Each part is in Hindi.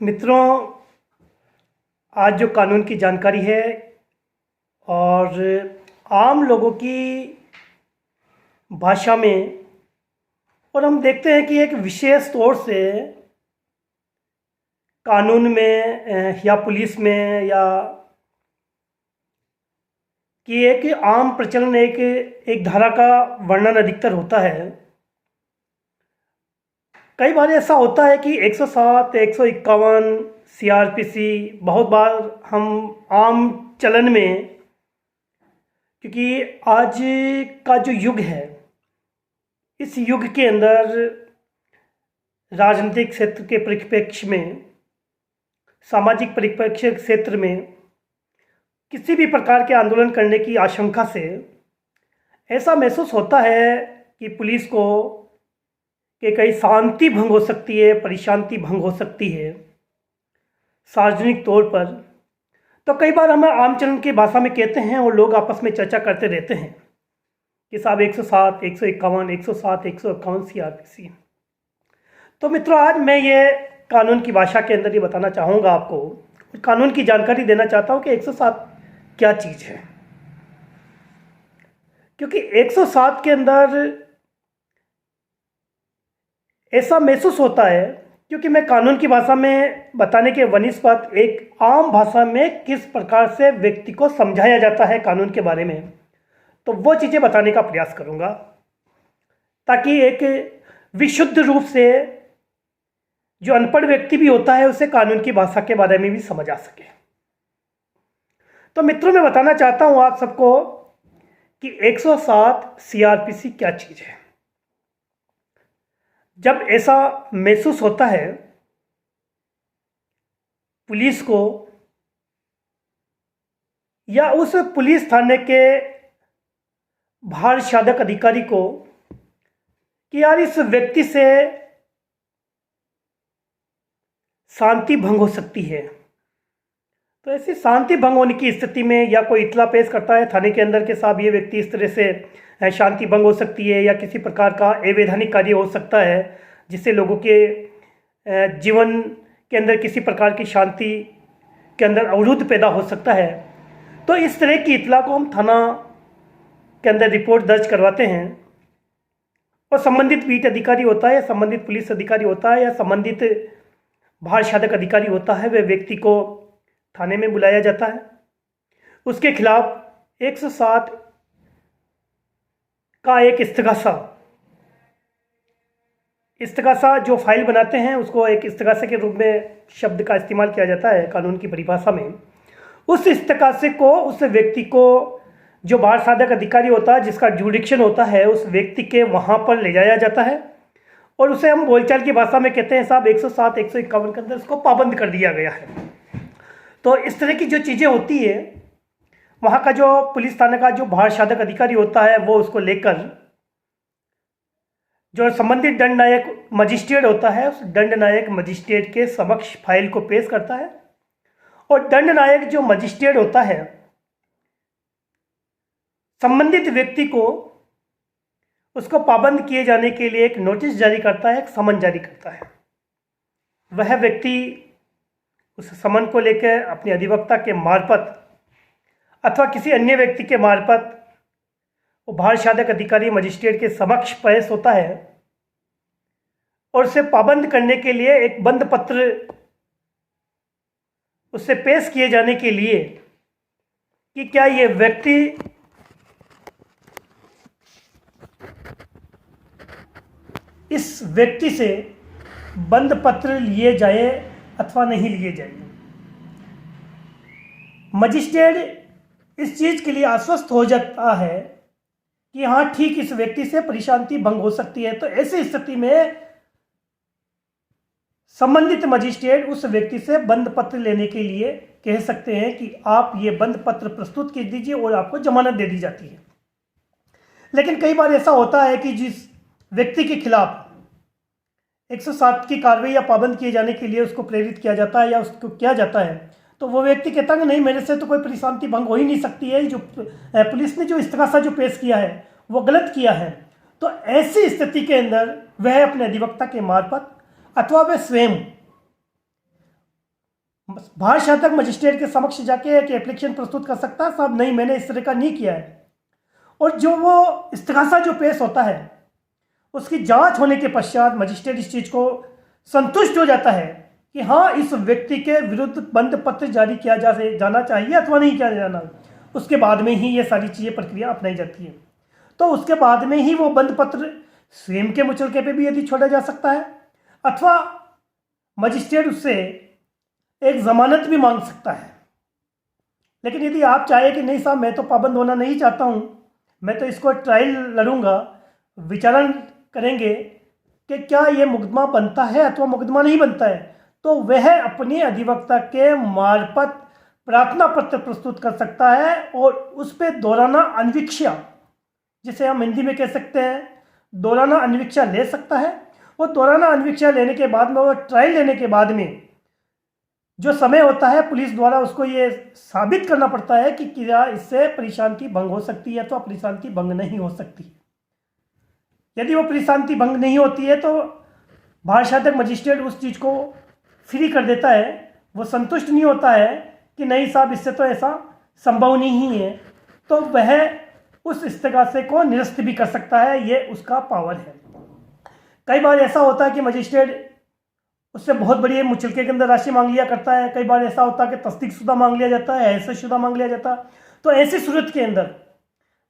मित्रों, आज जो कानून की जानकारी है और आम लोगों की भाषा में, और हम देखते हैं कि एक विशेष तौर से कानून में या पुलिस में या कि एक आम प्रचलन एक धारा का वर्णन अधिकतर होता है। कई बार ऐसा होता है कि 107, 151 सीआरपीसी बहुत बार हम आम चलन में, क्योंकि आज का जो युग है, इस युग के अंदर राजनीतिक क्षेत्र के परिप्रेक्ष्य में, सामाजिक परिप्रेक्ष्य क्षेत्र में किसी भी प्रकार के आंदोलन करने की आशंका से ऐसा महसूस होता है कि पुलिस को कि कहीं शांति भंग हो सकती है, परिशांति भंग हो सकती है सार्वजनिक तौर पर। तो कई बार हम आमचलन की भाषा में कहते हैं और लोग आपस में चर्चा करते रहते हैं कि साहब 107, 151, 107, 151 सीआरपीसी। तो मित्रों, आज मैं ये कानून की भाषा के अंदर ये बताना चाहूँगा आपको, कानून की जानकारी देना चाहता हूँ कि 107 क्या चीज़ है। क्योंकि 107 के अंदर ऐसा महसूस होता है, क्योंकि मैं कानून की भाषा में बताने के वनिस्पत एक आम भाषा में किस प्रकार से व्यक्ति को समझाया जाता है कानून के बारे में, तो वो चीज़ें बताने का प्रयास करूँगा ताकि एक विशुद्ध रूप से जो अनपढ़ व्यक्ति भी होता है उसे कानून की भाषा के बारे में भी समझ आ सके। तो मित्रों, मैं बताना चाहता हूँ आप सबको कि 107 सीआरपीसी क्या चीज़ है। जब ऐसा महसूस होता है पुलिस को या उस पुलिस थाने के भारसाधक अधिकारी को कि यार इस व्यक्ति से शांति भंग हो सकती है, तो ऐसी शांति भंग होने की स्थिति में या कोई इतला पेश करता है थाने के अंदर के साहब ये व्यक्ति इस तरह से शांति भंग हो सकती है या किसी प्रकार का अवैधानिक कार्य हो सकता है जिससे लोगों के जीवन के अंदर किसी प्रकार की शांति के अंदर अवरुद्ध पैदा हो सकता है, तो इस तरह की इतला को हम थाना के अंदर रिपोर्ट दर्ज करवाते हैं और संबंधित बीट अधिकारी होता है या संबंधित पुलिस अधिकारी होता है या संबंधित भारसाधक अधिकारी होता है, वह व्यक्ति को थाने में बुलाया जाता है। उसके खिलाफ 107 का एक इस्तगासा जो फाइल बनाते हैं उसको एक इस्तगासे के रूप में शब्द का इस्तेमाल किया जाता है कानून की परिभाषा में। उस इस्तगासे को उस व्यक्ति को जो भारसाधक अधिकारी होता है जिसका जुडिक्शन होता है उस व्यक्ति के वहाँ पर ले जाया जाता है और उसे हम बोलचाल की भाषा में कहते हैं साहब 107, 151 के अंदर उसको पाबंद कर दिया गया है। तो इस तरह की जो चीज़ें होती है, वहाँ का जो पुलिस थाने का जो भारसाधक अधिकारी होता है वो उसको लेकर जो संबंधित दंड नायक मजिस्ट्रेट होता है उस दंड नायक मजिस्ट्रेट के समक्ष फाइल को पेश करता है और दंड नायक जो मजिस्ट्रेट होता है संबंधित व्यक्ति को उसको पाबंद किए जाने के लिए एक नोटिस जारी करता है, एक समन जारी करता है। वह व्यक्ति उस समन को लेकर अपने अधिवक्ता के मार्फत अथवा किसी अन्य व्यक्ति के मार्फत वो भारसाधक अधिकारी मजिस्ट्रेट के समक्ष पेश होता है और उसे पाबंद करने के लिए एक बंद पत्र उससे पेश किए जाने के लिए कि क्या ये व्यक्ति इस व्यक्ति से बंद पत्र लिए जाए अथवा नहीं लिए जाए। मजिस्ट्रेट इस चीज़ के लिए आश्वस्त हो जाता है कि हाँ ठीक, इस व्यक्ति से परिशांति भंग हो सकती है। तो ऐसी स्थिति में संबंधित मजिस्ट्रेट उस व्यक्ति से बंद पत्र लेने के लिए कह सकते हैं कि आप ये बंद पत्र प्रस्तुत कर दीजिए और आपको जमानत दे दी जाती है। लेकिन कई बार ऐसा होता है कि जिस व्यक्ति के खिलाफ 107 की कार्रवाई या पाबंद किए जाने के लिए उसको प्रेरित किया जाता है या उसको किया जाता है, तो वो व्यक्ति कहता है नहीं, मेरे से तो कोई परिशांति भंग हो ही नहीं सकती है, जो पुलिस ने जो इस्तगासा जो पेश किया है वो गलत किया है। तो ऐसी स्थिति के अंदर वह अपने अधिवक्ता के मार्फत अथवा वह स्वयं भारत शासक मजिस्ट्रेट के समक्ष जाके एक एप्लीकेशन प्रस्तुत कर सकता है, साहब नहीं मैंने इस तरह का नहीं किया है। और जो वो इस्तिगासा जो पेश होता है उसकी जांच होने के पश्चात मजिस्ट्रेट इस चीज़ को संतुष्ट हो जाता है कि हाँ इस व्यक्ति के विरुद्ध बंद पत्र जारी किया जाना चाहिए अथवा नहीं किया जाना, उसके बाद में ही ये सारी चीज़ें प्रक्रिया अपनाई जाती है। तो उसके बाद में ही वो बंद पत्र स्वयं के मुचलके पे भी यदि छोड़ा जा सकता है अथवा मजिस्ट्रेट उससे एक जमानत भी मांग सकता है। लेकिन यदि आप चाहे कि नहीं साहब मैं तो पाबंद होना नहीं चाहता हूँ, मैं तो इसको ट्रायल लड़ूंगा, विचारण करेंगे कि क्या ये मुकदमा बनता है अथवा मुकदमा नहीं बनता है, तो वह अपने अधिवक्ता के मार्फत प्रार्थना पत्र प्रस्तुत कर सकता है और उस पर दौराना अन्वीक्षा, जिसे हम हिंदी में कह सकते हैं दौराना अन्वीक्षा ले सकता है। वो दौराना अन्वीक्षा लेने के बाद में, वो ट्रायल लेने के बाद में जो समय होता है पुलिस द्वारा उसको ये साबित करना पड़ता है कि क्या इससे परिशांति भंग हो सकती है अथवा परिशांति भंग नहीं हो सकती। यदि वो परिशांति भंग नहीं होती है तो भारत शासक मजिस्ट्रेट उस चीज़ को फ्री कर देता है। वो संतुष्ट नहीं होता है कि नहीं साहब इससे तो ऐसा संभव नहीं है, तो वह उस इस्तिगासे को निरस्त भी कर सकता है, ये उसका पावर है। कई बार ऐसा होता है कि मजिस्ट्रेट उससे बहुत बड़ी मुचलके के अंदर राशि मांग लिया करता है। कई बार ऐसा होता है कि तस्दीकशुदा मांग लिया जाता है, ऐसे शुदा मांग लिया जाता है। तो ऐसी सूरत के अंदर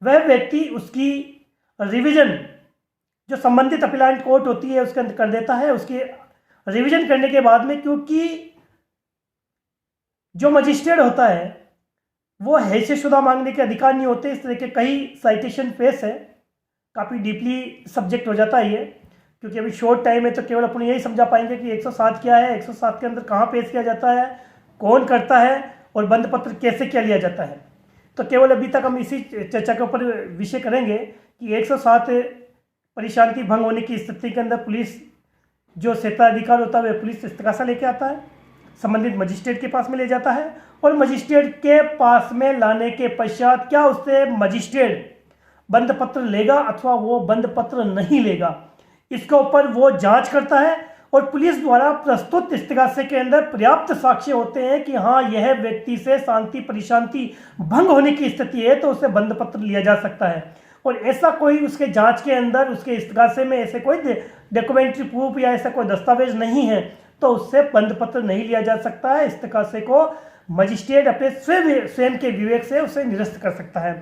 वह व्यक्ति उसकी रिवीजन जो संबंधित अपीलाइंट कोर्ट होती है उसके अंदर कर देता है। उसकी रिवीजन करने के बाद में, क्योंकि जो मजिस्ट्रेट होता है वो हैसियत शुदा मांगने के अधिकार नहीं होते, इस तरह के कई साइटेशन फेस है, काफ़ी डीपली सब्जेक्ट हो जाता है ये, क्योंकि अभी शॉर्ट टाइम है तो केवल अपन यही समझा पाएंगे कि 107 क्या है, 107 के अंदर कहाँ पेश किया जाता है, कौन करता है और बंद पत्र कैसे किया लिया जाता है। तो केवल अभी तक हम इसी चर्चा के ऊपर विषय करेंगे कि 107 परिशांति भंग होने की स्थिति के अंदर पुलिस जो क्षेत्राधिकार होता है वह पुलिस इस्तिगासा लेके आता है, संबंधित मजिस्ट्रेट के पास में ले जाता है और मजिस्ट्रेट के पास में लाने के पश्चात क्या उससे मजिस्ट्रेट बंद पत्र लेगा अथवा वो बंद पत्र नहीं लेगा, इसके ऊपर वो जांच करता है। और पुलिस द्वारा प्रस्तुत इस्तिगासे के अंदर पर्याप्त साक्ष्य होते हैं कि हाँ यह व्यक्ति से शांति परिशांति भंग होने की स्थिति है, तो उसे बंद पत्र लिया जा सकता है। और ऐसा कोई उसके जांच के अंदर उसके इस्तिगासे में ऐसे कोई डॉक्यूमेंट्री प्रूफ या ऐसा कोई दस्तावेज नहीं है तो उससे बंद पत्र नहीं लिया जा सकता है। इस्तिगासे को मजिस्ट्रेट अपने स्वयं के विवेक से उसे निरस्त कर सकता है।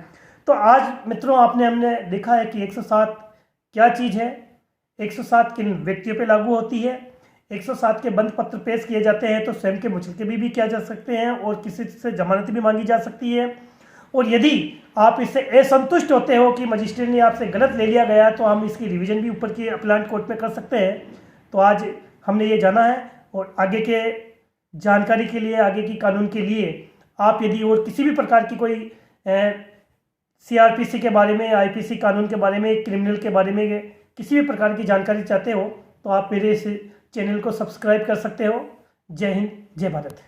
तो आज मित्रों हमने देखा है कि 107 क्या चीज़ है, 107 किन व्यक्तियों पे लागू होती है, 107 के बंद पत्र पेश किए जाते हैं तो स्वयं के मुचलके भी किया जा सकते हैं और किसी से जमानत भी मांगी जा सकती है। और यदि आप इससे असंतुष्ट होते हो कि मजिस्ट्रेट ने आपसे गलत ले लिया गया तो हम इसकी रिवीजन भी ऊपर की अपीलाइंट कोर्ट में कर सकते हैं। तो आज हमने ये जाना है और आगे के जानकारी के लिए, आगे की कानून के लिए आप यदि और किसी भी प्रकार की कोई CRPC के बारे में, IPC कानून के बारे में, क्रिमिनल के बारे में किसी भी प्रकार की जानकारी चाहते हो तो आप मेरे इस चैनल को सब्सक्राइब कर सकते हो। जय हिंद, जय भारत।